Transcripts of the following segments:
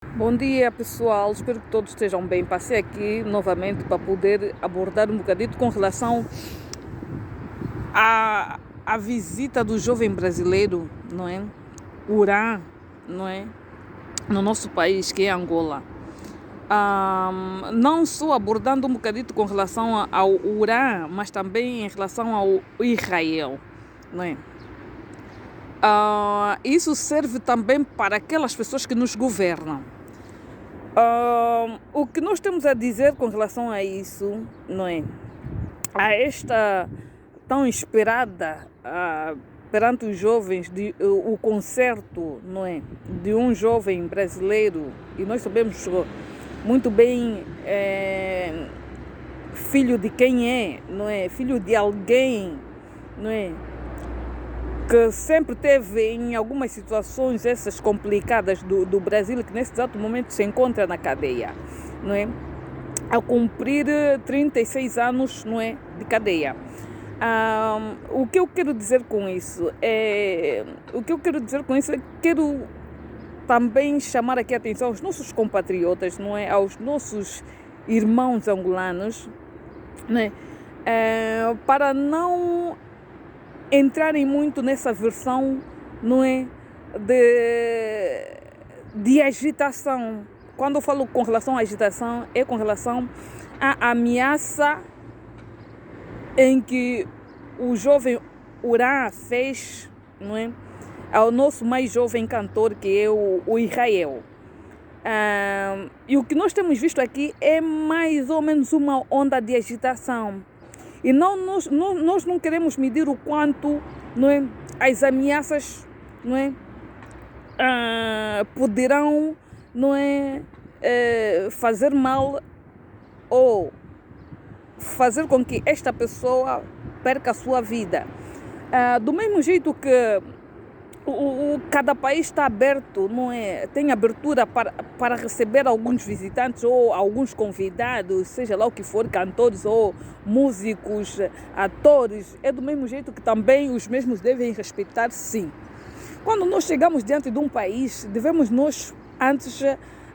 Bom dia, pessoal. Espero que todos estejam bem. Passei aqui novamente para poder abordar um bocadinho com relação à visita do jovem brasileiro, não é? Urã, não é? No nosso país, que é Angola. Não só abordando um bocadinho com relação ao Urã, mas também em relação ao Israel, não é? Isso serve também para aquelas pessoas que nos governam. O que nós temos a dizer com relação a isso, não é? A esta tão esperada perante os jovens, o concerto, não é? De um jovem brasileiro, e nós sabemos muito bem filho de quem é, não é? Filho de alguém, não é? Que sempre teve em algumas situações essas complicadas do Brasil, que nesse exato momento se encontra na cadeia, não é? A cumprir 36 anos, não é, de cadeia. O que eu quero dizer com isso é quero também chamar aqui a atenção aos nossos compatriotas, não é, aos nossos irmãos angolanos, né, para não entrarem muito nessa versão, não é, de agitação. Quando eu falo com relação à agitação, é com relação à ameaça em que o jovem Urã fez, não é, ao nosso mais jovem cantor, que é o Israel. E o que nós temos visto aqui é mais ou menos uma onda de agitação. E nós não queremos medir o quanto, não é, as ameaças, não é, poderão, não é, fazer mal ou fazer com que esta pessoa perca a sua vida. Do mesmo jeito que cada país está aberto, não é? Tem abertura para receber alguns visitantes ou alguns convidados, seja lá o que for, cantores ou músicos, atores. É do mesmo jeito que também os mesmos devem respeitar, sim. Quando nós chegamos diante de um país, devemos nós antes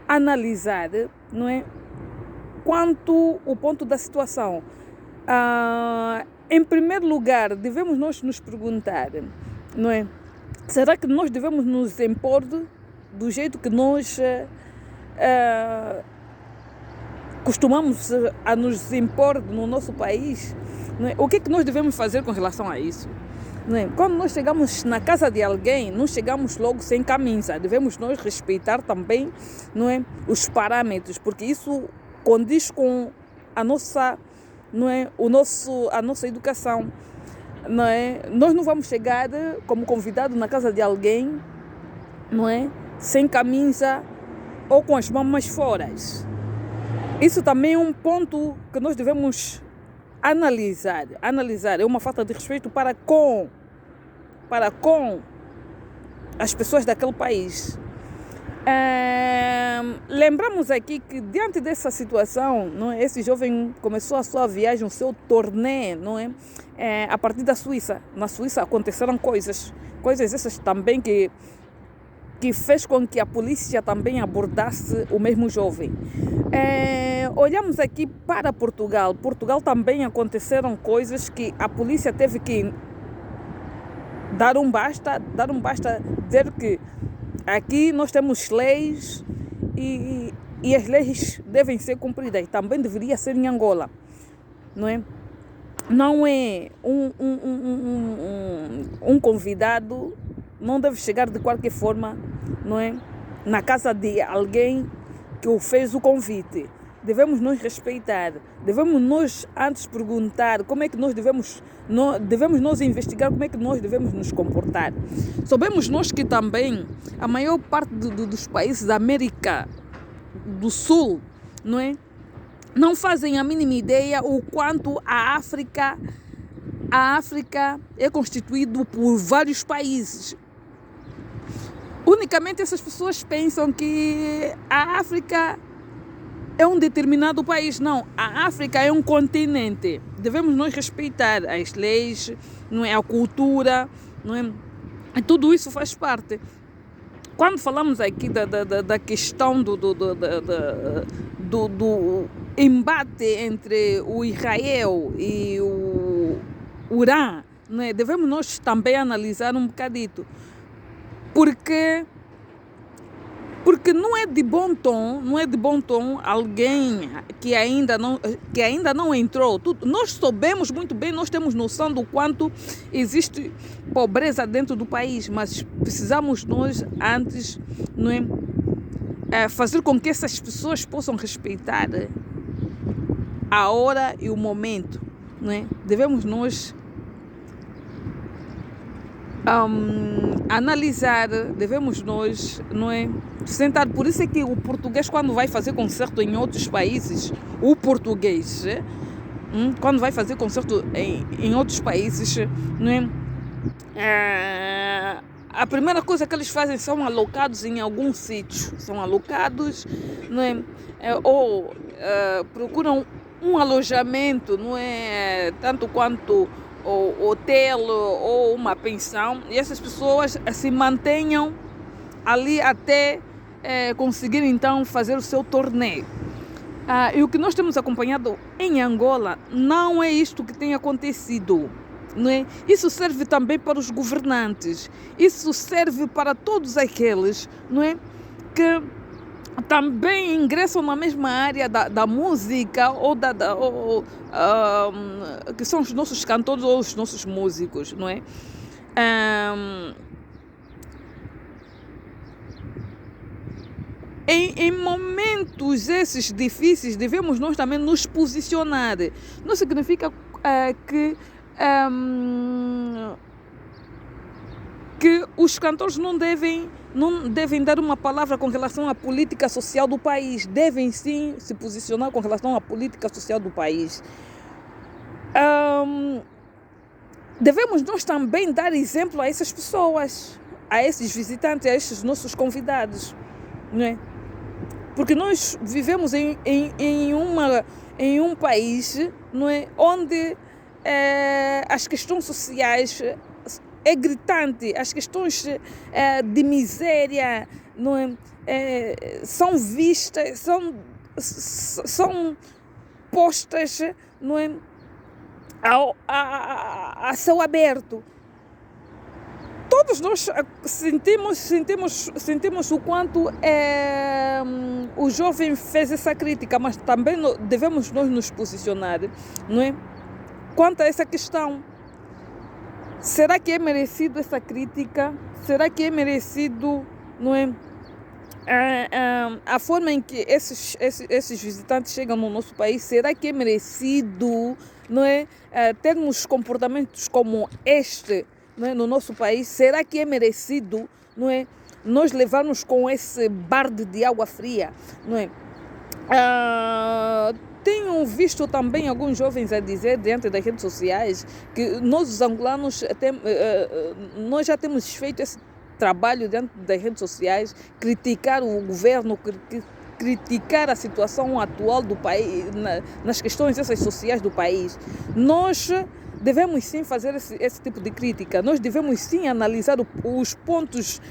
analisar, não é, quanto o ponto da situação. Em primeiro lugar, devemos nós nos perguntar, não é? Será que nós devemos nos impor do jeito que nós costumamos a nos impor no nosso país? Não é? O que é que nós devemos fazer com relação a isso? Não é? Quando nós chegamos na casa de alguém, não chegamos logo sem camisa. Devemos nós respeitar também, não é, os parâmetros, porque isso condiz com a nossa, não é, a nossa educação. Não é? Nós não vamos chegar como convidado na casa de alguém, não é, sem camisa ou com as mamas fora. Isso também é um ponto que nós devemos analisar. É uma falta de respeito para com as pessoas daquele país. Lembramos aqui que diante dessa situação, não é, esse jovem começou a sua viagem, o seu turnê, não é, a partir da Suíça. Na Suíça aconteceram coisas essas também que fez com que a polícia também abordasse o mesmo jovem. Olhamos aqui para Portugal. Portugal também aconteceram coisas que a polícia teve que dar um basta, dizer que aqui nós temos leis e as leis devem ser cumpridas. Também deveria ser em Angola, não é? Não é um convidado, não deve chegar de qualquer forma, não é, na casa de alguém que o fez o convite. Devemos nos respeitar, devemos nós antes perguntar como é que nós devemos nós investigar como é que nós devemos nos comportar. Sabemos nós que também a maior parte dos países da América do Sul, não é, não fazem a mínima ideia o quanto a África é constituído por vários países. Unicamente essas pessoas pensam que a África é um determinado país. Não, a África é um continente. Devemos nós respeitar as leis, não é, a cultura, não é? E tudo isso faz parte. Quando falamos aqui da questão do embate entre o Israel e o Irã, né? Devemos nós também analisar um bocadito, porque não é de bom tom alguém que ainda não entrou. Nós sabemos muito bem, nós temos noção do quanto existe pobreza dentro do país, mas precisamos nós antes, não é, fazer com que essas pessoas possam respeitar a hora e o momento, não é? Devemos nós analisar, devemos nós, não é, sentar. Por isso é que o português, quando vai fazer concerto em outros países, o português, quando vai fazer concerto em outros países, não é, a primeira coisa que eles fazem são alocados em algum sítio, são alocados, não é, ou procuram um alojamento, não é, tanto quanto ou hotel ou uma pensão, e essas pessoas se mantenham ali até conseguir então fazer o seu torneio. E o que nós temos acompanhado em Angola não é isto que tem acontecido, não é? Isso serve também para os governantes, isso serve para todos aqueles, não é, que também ingressam na mesma área da música ou que são os nossos cantores ou os nossos músicos, não é? Em momentos esses difíceis devemos nós também nos posicionar. Não significa que os cantores não devem dar uma palavra com relação à política social do país. Devem sim se posicionar com relação à política social do país. Devemos nós também dar exemplo a essas pessoas, a esses visitantes, a esses nossos convidados, não é? Porque nós vivemos em um país, não é, onde as questões sociais é gritante, as questões de miséria, não é, são vistas, são postas, não é, a céu aberto. Todos nós sentimos o quanto o jovem fez essa crítica, mas também devemos nós nos posicionar, não é, quanto a essa questão. Será que é merecido essa crítica? Será que é merecido, não é, a forma em que esses visitantes chegam no nosso país? Será que é merecido, não é, termos comportamentos como este, não é, no nosso país? Será que é merecido, não é, nós levarmos com esse balde de água fria, não é? Tenho visto também alguns jovens a dizer dentro das redes sociais que nós, os angolanos, nós já temos feito esse trabalho dentro das redes sociais, criticar o governo, criticar a situação atual do país, nas questões essas sociais do país. Nós devemos sim fazer esse tipo de crítica, nós devemos sim analisar os pontos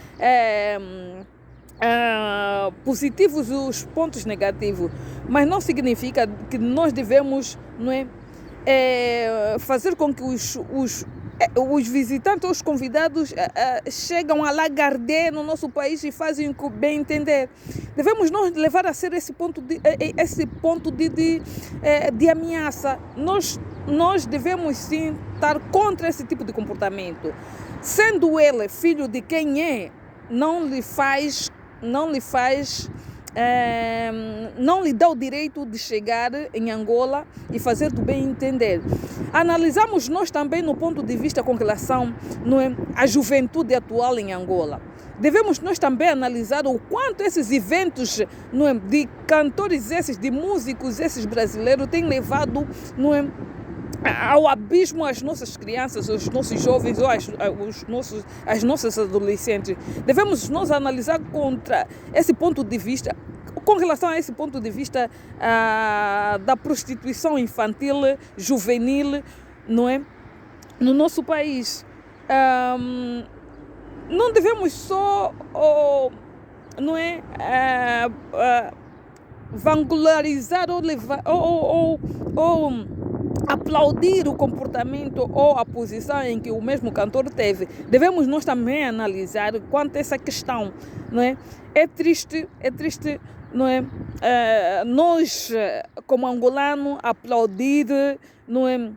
positivos e os pontos negativos, mas não significa que nós devemos, não é, fazer com que os visitantes ou os convidados chegam a lagarder no nosso país e fazem o que bem entender. Devemos nós levar a ser esse ponto de ameaça. Nós devemos sim estar contra esse tipo de comportamento. Sendo ele filho de quem é, não lhe dá o direito de chegar em Angola e fazer do bem entender. Analisamos nós também no ponto de vista com relação, não é, à juventude atual em Angola. Devemos nós também analisar o quanto esses eventos, não é, de cantores esses, de músicos esses brasileiros têm levado, não é, ao abismo as nossas crianças, os nossos jovens ou as nossas adolescentes. Devemos nós analisar contra esse ponto de vista, com relação a esse ponto de vista da prostituição infantil, juvenil, não é, no nosso país. não devemos só, não é, vangularizar ou levar, ou aplaudir o comportamento ou a posição em que o mesmo cantor teve. Devemos nós também analisar quanto a essa questão, não é? É triste, não é? Nós, como angolano, aplaudir, não é?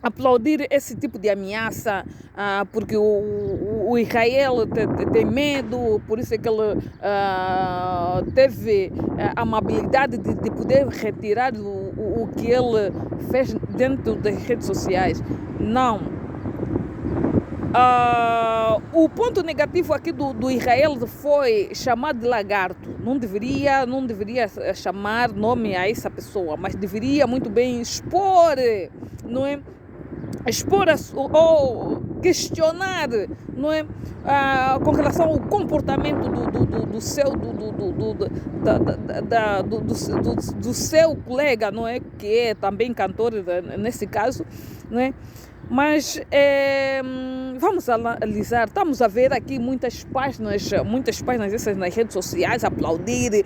Aplaudir esse tipo de ameaça, porque o Israel tem medo, por isso é que ele teve a amabilidade de poder retirar o que ele fez dentro das redes sociais. Não. O ponto negativo aqui do Israel foi chamar de lagarto. Não deveria chamar nome a essa pessoa, mas deveria muito bem expor, não é? Expor ou questionar, não é? Com relação ao comportamento do seu colega, não é? Que é também cantor nesse caso, não é? Mas vamos analisar, estamos a ver aqui muitas páginas essas nas redes sociais, aplaudir,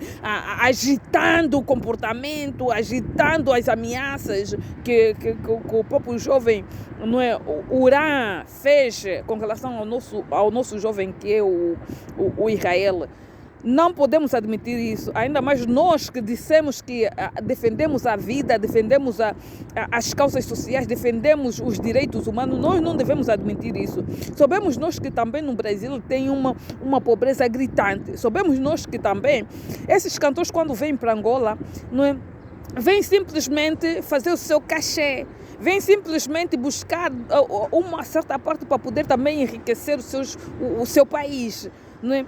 agitando o comportamento, agitando as ameaças que o próprio jovem, não é, o Urã fez com relação ao nosso jovem que é o Israel. Não podemos admitir isso, ainda mais nós que dissemos que defendemos a vida, defendemos as causas sociais, defendemos os direitos humanos. Nós não devemos admitir isso. Sabemos nós que também no Brasil tem uma pobreza gritante. Sabemos nós que também esses cantores, quando vêm para Angola, não é, vêm simplesmente fazer o seu cachê, vêm simplesmente buscar uma certa parte para poder também enriquecer o seu país, não é?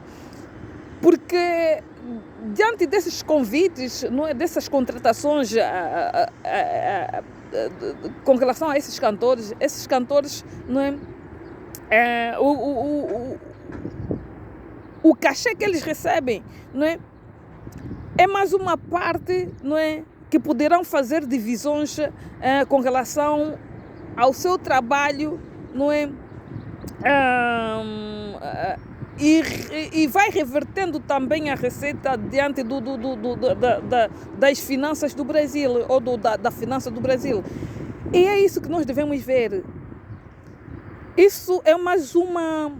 Porque diante desses convites, não é, dessas contratações com relação a esses cantores, não é, o cachê que eles recebem, não é, é mais uma parte, não é, que poderão fazer divisões com relação ao seu trabalho, não é? E vai revertendo também a receita diante das finanças do Brasil, ou da finança do Brasil. E é isso que nós devemos ver. Isso é mais uma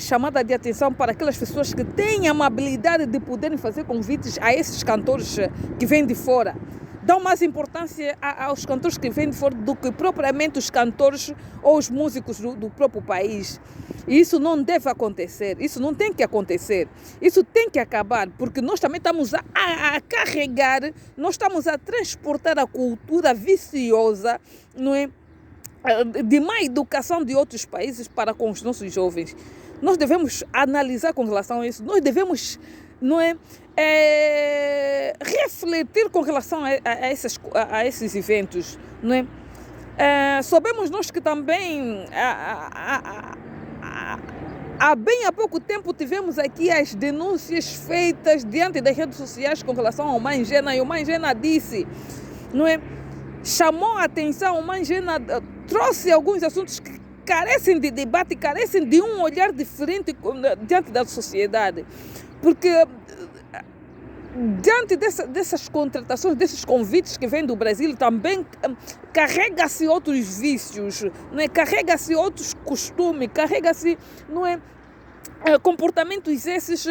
chamada de atenção para aquelas pessoas que têm a amabilidade de poderem fazer convites a esses cantores que vêm de fora. Dão mais importância aos cantores que vêm de fora do que propriamente os cantores ou os músicos do próprio país. E isso não deve acontecer, isso não tem que acontecer, isso tem que acabar, porque nós também estamos a carregar, nós estamos a transportar a cultura viciosa, não é, de má educação de outros países para com os nossos jovens. Nós devemos analisar com relação a isso, nós devemos, não é, refletir com relação a esses eventos, não é? Sabemos nós que também há bem há pouco tempo tivemos aqui as denúncias feitas diante das redes sociais com relação ao Mangena, e o Mangena disse, não é, chamou a atenção, o Mangena trouxe alguns assuntos que carecem de debate, carecem de um olhar diferente diante da sociedade, porque diante dessas contratações, desses convites que vêm do Brasil, também carrega-se outros vícios, não é? Carrega-se outros costumes, carrega-se, não é, comportamentos esses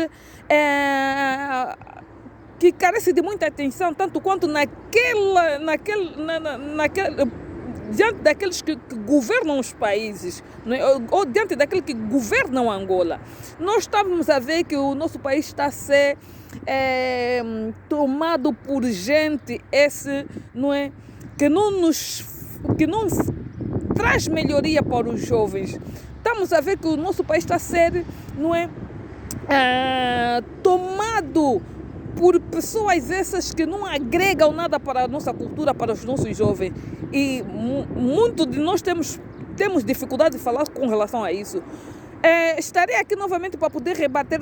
que carecem de muita atenção, tanto quanto diante daqueles que governam os países, não é? Ou diante daqueles que governam Angola. Nós estávamos a ver que o nosso país está a ser tomado por gente não é, que não traz melhoria para os jovens. Estamos a ver que o nosso país está a ser, não é, tomado por pessoas essas que não agregam nada para a nossa cultura, para os nossos jovens. E muito de nós temos dificuldade de falar com relação a isso. Estarei aqui novamente para poder rebater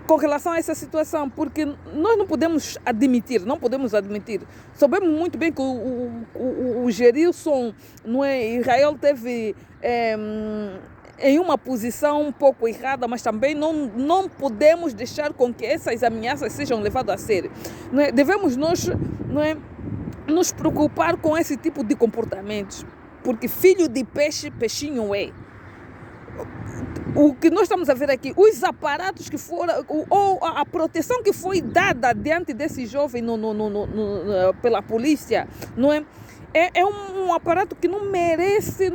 com relação a essa situação, porque nós não podemos admitir. Sabemos muito bem que o Gerilson, não é, Israel teve em uma posição um pouco errada, mas também não podemos deixar com que essas ameaças sejam levadas a sério. Não é? Devemos nos preocupar com esse tipo de comportamentos, porque filho de peixe, peixinho é. O que nós estamos a ver aqui, os aparatos que foram, ou a proteção que foi dada diante desse jovem pela polícia, não é? É um aparato que não merece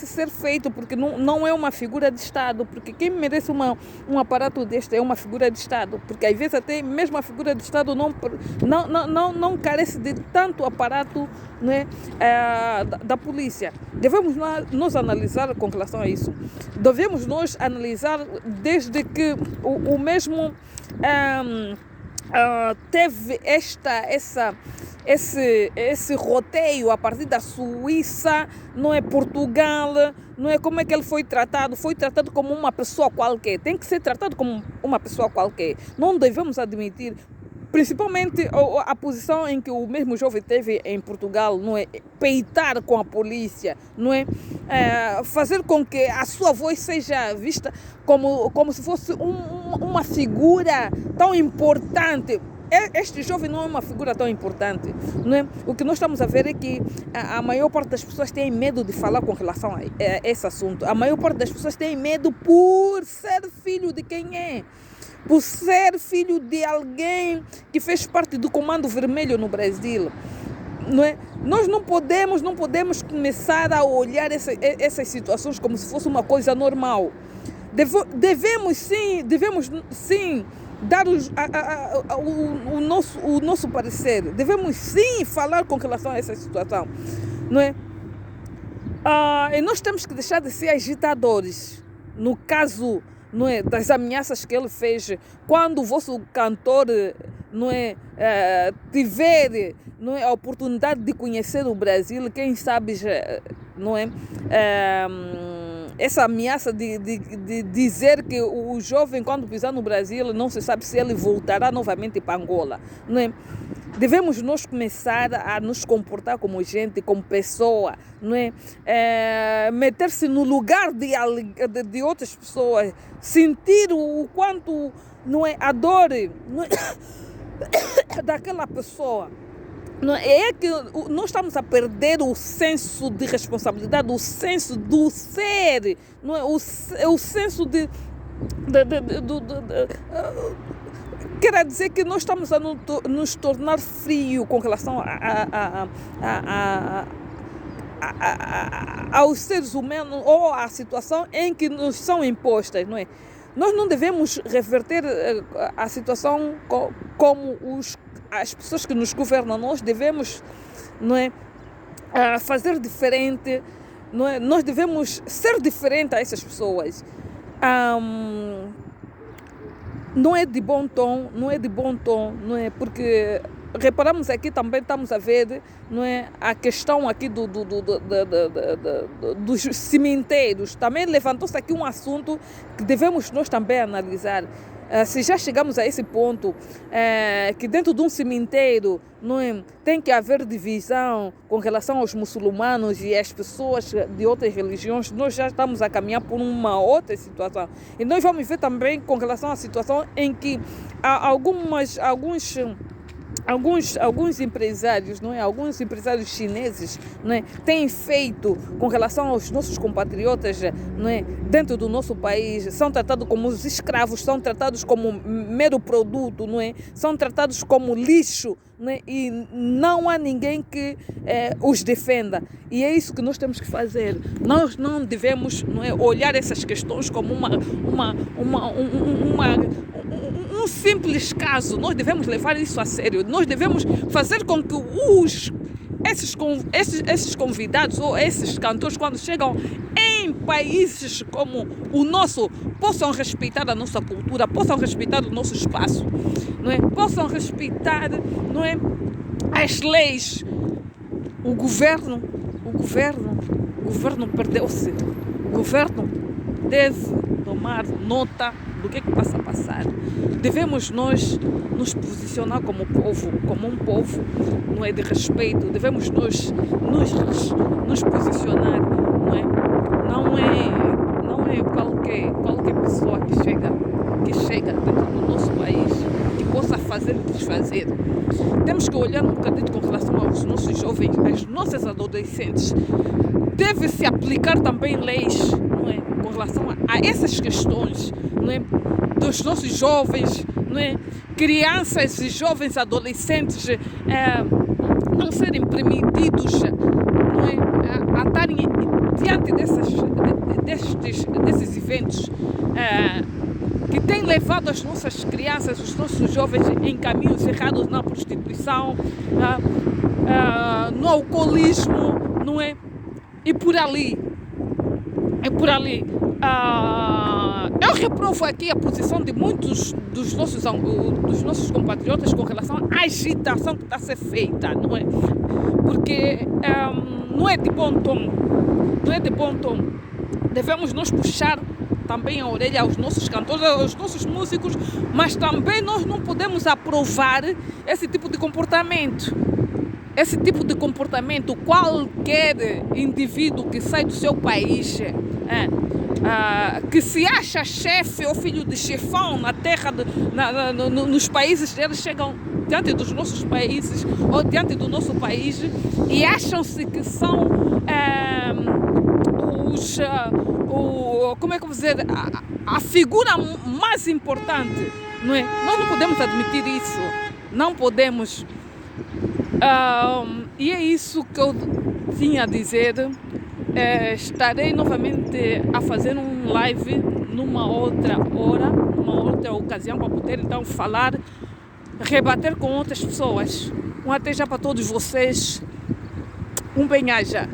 ser feito, porque não é uma figura de Estado, porque quem merece um aparato deste é uma figura de Estado, porque às vezes até mesmo a figura de Estado não carece de tanto aparato, né, da polícia. Devemos nós analisar com relação a isso. Devemos nós analisar desde que o mesmo teve esse roteio a partir da Suíça, não é, Portugal, não é, como é que ele foi tratado? Foi tratado como uma pessoa qualquer. Tem que ser tratado como uma pessoa qualquer. Não devemos admitir, principalmente a posição em que o mesmo jovem teve em Portugal, não é, peitar com a polícia, não é, fazer com que a sua voz seja vista como se fosse uma figura tão importante. Este jovem não é uma figura tão importante, não é? O que nós estamos a ver é que a maior parte das pessoas tem medo de falar com relação a esse assunto. A maior parte das pessoas tem medo por ser filho de quem é, por ser filho de alguém que fez parte do Comando Vermelho no Brasil. Não é? Nós não podemos começar a olhar essas situações como se fosse uma coisa normal. Devemos sim dar o nosso parecer. Devemos sim falar com relação a essa situação, não é? E nós temos que deixar de ser agitadores. No caso, não é, das ameaças que ele fez, quando o vosso cantor, não é, tiver, não é, a oportunidade de conhecer o Brasil, quem sabe, não é, essa ameaça de dizer que o jovem, quando pisar no Brasil, não se sabe se ele voltará novamente para Angola, não é? Devemos nós começar a nos comportar como gente, como pessoa, não é? Meter-se no lugar de outras pessoas, sentir o quanto, não é, a dor, não é, daquela pessoa. Não é que nós estamos a perder o senso de responsabilidade, o senso do ser, não é? O senso quer dizer que nós estamos a nos tornar frio com relação aos seres humanos ou à situação em que nos são impostas, não é? Nós não devemos reverter a situação como as pessoas que nos governam. Nós devemos, não é, fazer diferente, não é? Nós devemos ser diferente a essas pessoas. Não é de bom tom, não é? Porque reparamos aqui também, estamos a ver, não é, a questão aqui dos cemitérios. Também levantou-se aqui um assunto que devemos nós também analisar. Se já chegamos a esse ponto, que dentro de um cemitério, não é, tem que haver divisão com relação aos muçulmanos e às pessoas de outras religiões, nós já estamos a caminhar por uma outra situação. E nós vamos ver também com relação à situação em que alguns empresários, não é? Alguns empresários chineses, não é? Têm feito com relação aos nossos compatriotas, não é? Dentro do nosso país, são tratados como os escravos, são tratados como mero produto, não é? São tratados como lixo, não é? E não há ninguém que os defenda. E é isso que nós temos que fazer. Nós não devemos, não é, olhar essas questões como um simples caso. Nós devemos levar isso a sério. Nós devemos fazer com que esses convidados ou esses cantores, quando chegam em países como o nosso, possam respeitar a nossa cultura, possam respeitar o nosso espaço, não é? Possam respeitar, não é, as leis. O governo perdeu-se. O governo deve tomar nota do que está a passar. Devemos nós nos posicionar como um povo, não é, de respeito. Devemos nos posicionar, não é? Não é qualquer pessoa que chega dentro do nosso país que possa fazer e desfazer. Temos que olhar um bocadinho com relação aos nossos jovens, às nossas adolescentes. Deve-se aplicar também leis, não é, com relação a essas questões, não é, dos nossos jovens, não é, crianças e jovens adolescentes não serem permitidos, não é, a estarem diante desses eventos que têm levado as nossas crianças, os nossos jovens em caminhos errados, na prostituição, no alcoolismo, não é? E por ali. Eu reprovo aqui a posição de muitos dos nossos compatriotas com relação à agitação que está a ser feita, não é? Porque não é de bom tom. Devemos nos puxar também a orelha aos nossos cantores, aos nossos músicos, mas também nós não podemos aprovar esse tipo de comportamento. Qualquer indivíduo que sai do seu país, que se acha chefe ou filho de chefão na terra, nos países deles, chegam diante dos nossos países ou diante do nosso país e acham-se que são como é que eu vou dizer, a figura mais importante, não é? Nós não podemos admitir isso, não podemos. E é isso que eu tinha a dizer. Estarei novamente a fazer um live numa outra hora, numa outra ocasião, para poder então falar, rebater com outras pessoas. Um até já para todos vocês, um bem-aja.